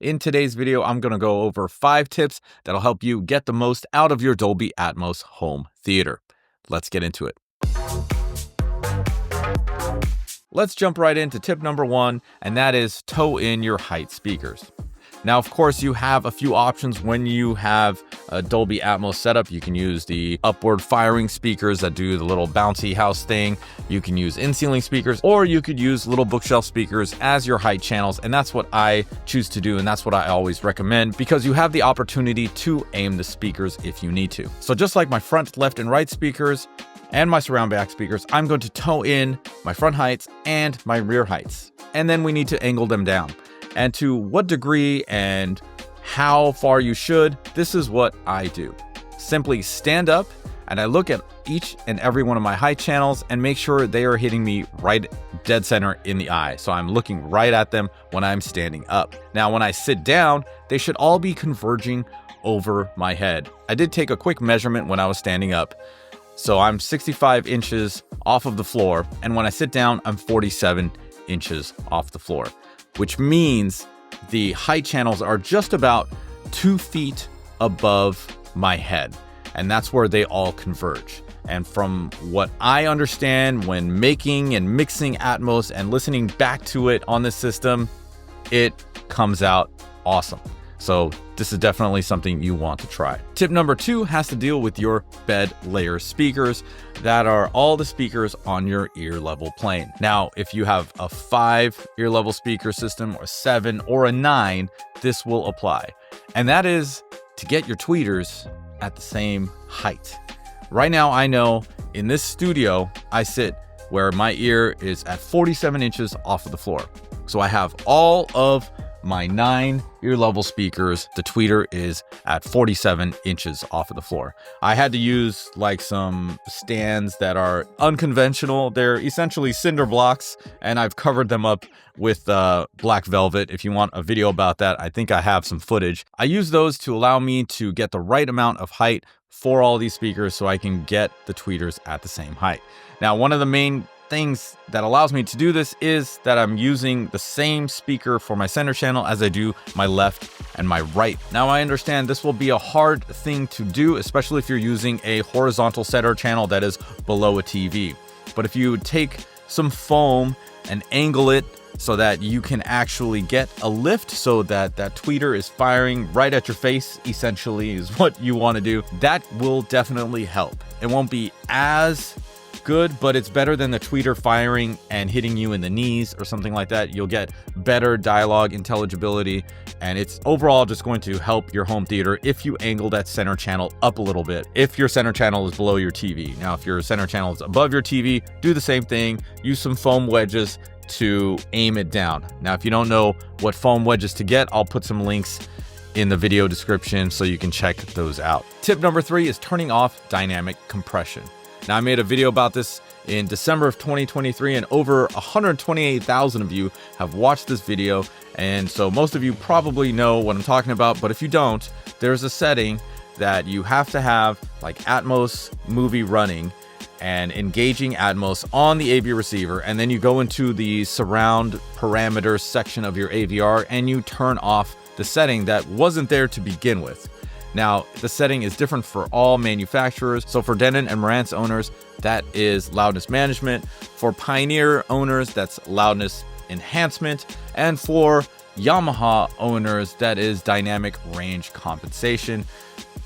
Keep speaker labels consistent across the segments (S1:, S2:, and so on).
S1: In today's video, I'm going to go over 5 tips that'll help you get the most out of your Dolby Atmos home theater. Let's get into it. Let's jump right into tip number 1, and that is tow in your height speakers. Now, of course, you have a few options when you have a Dolby Atmos setup. You can use the upward firing speakers that do the little bouncy house thing. You can use in-ceiling speakers, or you could use little bookshelf speakers as your height channels. And that's what I choose to do. And that's what I always recommend because you have the opportunity to aim the speakers if you need to. So just like my front, left, and right speakers and my surround back speakers, I'm going to tow in my front heights and my rear heights. And then we need to angle them down. And to what degree and how far you should, this is what I do. Simply stand up and I look at each and every one of my height channels and make sure they are hitting me right dead center in the eye. So I'm looking right at them when I'm standing up. Now, when I sit down, they should all be converging over my head. I did take a quick measurement when I was standing up. So I'm 65 inches off of the floor. And when I sit down, I'm 47 inches off the floor, which means the height channels are just about 2 feet above my head. And that's where they all converge. And from what I understand when making and mixing Atmos and listening back to it on the system, it comes out awesome. So this is definitely something you want to try. Tip number 2 has to deal with your bed layer speakers that are all the speakers on your ear level plane. Now, if you have a 5 ear level speaker system or 7 or a 9, this will apply. And that is to get your tweeters at the same height. Right now, I know in this studio, I sit where my ear is at 47 inches off of the floor. So I have all of my 9 ear level speakers. The tweeter is at 47 inches off of the floor. I had to use like some stands that are unconventional. They're essentially cinder blocks, and I've covered them up with black velvet. If you want a video about that, I think I have some footage. I use those to allow me to get the right amount of height for all these speakers so I can get the tweeters at the same height. Now, one of the main things that allows me to do this is that I'm using the same speaker for my center channel as I do my left and my right. Now, I understand this will be a hard thing to do, especially if you're using a horizontal center channel that is below a TV. But if you take some foam and angle it so that you can actually get a lift so that that tweeter is firing right at your face, essentially is what you want to do, that will definitely help. It won't be as good, but it's better than the tweeter firing and hitting you in the knees or something like that. You'll get better dialogue intelligibility, and it's overall just going to help your home theater if you angle that center channel up a little bit, if your center channel is below your TV. Now, if your center channel is above your TV, do the same thing. Use some foam wedges to aim it down. Now, if you don't know what foam wedges to get, I'll put some links in the video description so you can check those out. Tip number 3 is turning off dynamic compression. Now, I made a video about this in December of 2023, and over 128,000 of you have watched this video. And so most of you probably know what I'm talking about, but if you don't, there's a setting that you have to have, like Atmos movie running and engaging Atmos on the AV receiver. And then you go into the surround parameters section of your AVR and you turn off the setting that wasn't there to begin with. Now, the setting is different for all manufacturers. So for Denon and Marantz owners, that is loudness management. For Pioneer owners, that's loudness enhancement. And for Yamaha owners, that is dynamic range compensation.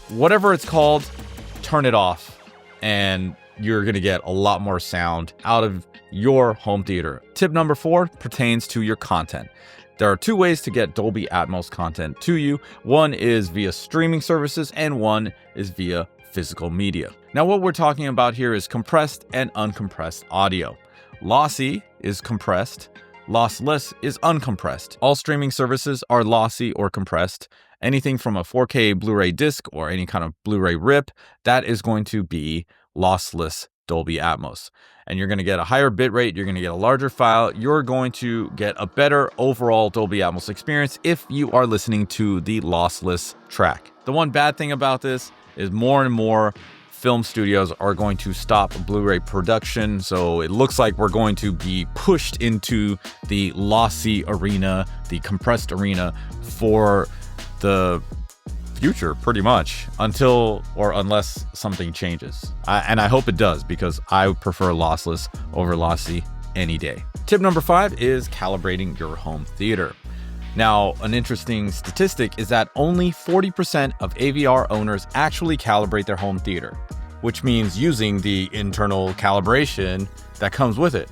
S1: Whatever it's called, turn it off and you're going to get a lot more sound out of your home theater. Tip number 4 pertains to your content. There are 2 ways to get Dolby Atmos content to you. One is via streaming services and one is via physical media. Now, what we're talking about here is compressed and uncompressed audio. Lossy is compressed, lossless is uncompressed. All streaming services are lossy or compressed. Anything from a 4K Blu-ray disc or any kind of Blu-ray rip, that is going to be lossless Dolby Atmos. And you're going to get a higher bitrate, you're going to get a larger file, you're going to get a better overall Dolby Atmos experience if you are listening to the lossless track. The one bad thing about this is more and more film studios are going to stop Blu-ray production. So it looks like we're going to be pushed into the lossy arena, the compressed arena for the future, pretty much, until or unless something changes. And I hope it does, because I prefer lossless over lossy any day. Tip number 5 is calibrating your home theater. Now, an interesting statistic is that only 40% of AVR owners actually calibrate their home theater, which means using the internal calibration that comes with it.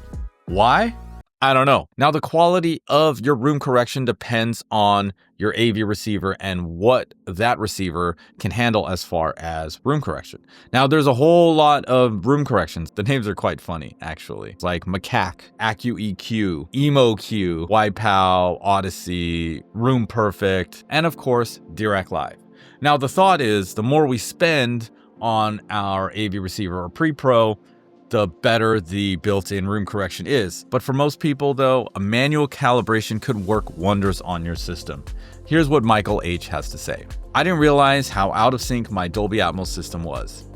S1: Why? I don't know. Now, the quality of your room correction depends on your AV receiver and what that receiver can handle as far as room correction. Now, there's a whole lot of room corrections. The names are quite funny, actually. It's like Macaque, AccuEQ, EmoQ, Wipeow, Odyssey, Room Perfect, and of course, Direct Live. Now, the thought is the more we spend on our AV receiver or pre-pro, the better the built-in room correction is. But for most people though, a manual calibration could work wonders on your system. Here's what Michael H. has to say. I didn't realize how out of sync my Dolby Atmos system was.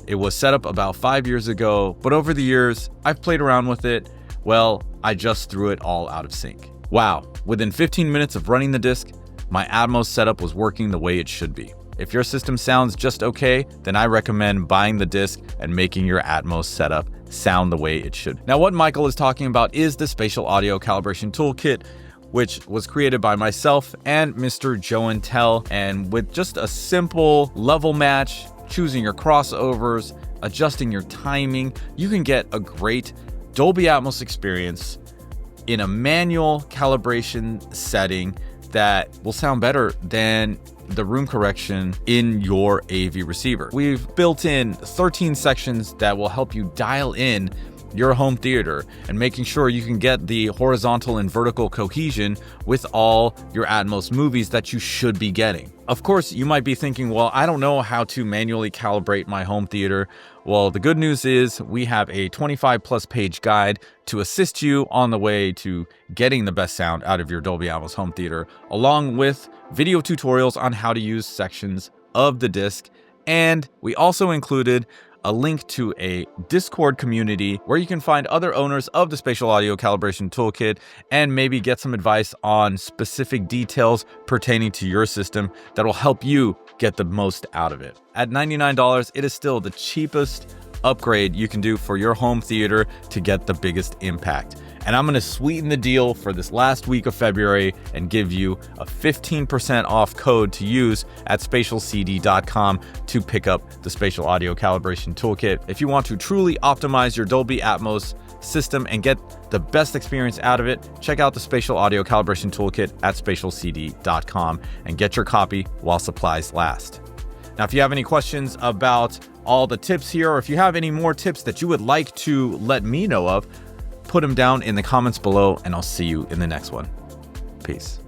S1: It was set up about 5 years ago, but over the years, I've played around with it. Well, I just threw it all out of sync. Wow, within 15 minutes of running the disc, my Atmos setup was working the way it should be. If your system sounds just okay, then I recommend buying the disc and making your Atmos setup sound the way it should. Now, what Michael is talking about is the Spatial Audio Calibration Toolkit, which was created by myself and Mr. Joe and Tell. And with just a simple level match, choosing your crossovers, adjusting your timing, you can get a great Dolby Atmos experience in a manual calibration setting that will sound better than the room correction in your AV receiver. We've built in 13 sections that will help you dial in your home theater and making sure you can get the horizontal and vertical cohesion with all your Atmos movies that you should be getting. Of course, you might be thinking, well, I don't know how to manually calibrate my home theater. Well, the good news is we have a 25+ page guide to assist you on the way to getting the best sound out of your Dolby Atmos home theater, along with video tutorials on how to use sections of the disc. And we also included a link to a Discord community where you can find other owners of the Spatial Audio Calibration Toolkit and maybe get some advice on specific details pertaining to your system that will help you get the most out of it. At $99, it is still the cheapest upgrade you can do for your home theater to get the biggest impact. And I'm going to sweeten the deal for this last week of February and give you a 15% off code to use at spatialcd.com to pick up the Spatial Audio Calibration Toolkit. If you want to truly optimize your Dolby Atmos system and get the best experience out of it, check out the Spatial Audio Calibration Toolkit at spatialcd.com and get your copy while supplies last. Now, if you have any questions about all the tips here, or if you have any more tips that you would like to let me know of, put them down in the comments below, and I'll see you in the next one. Peace.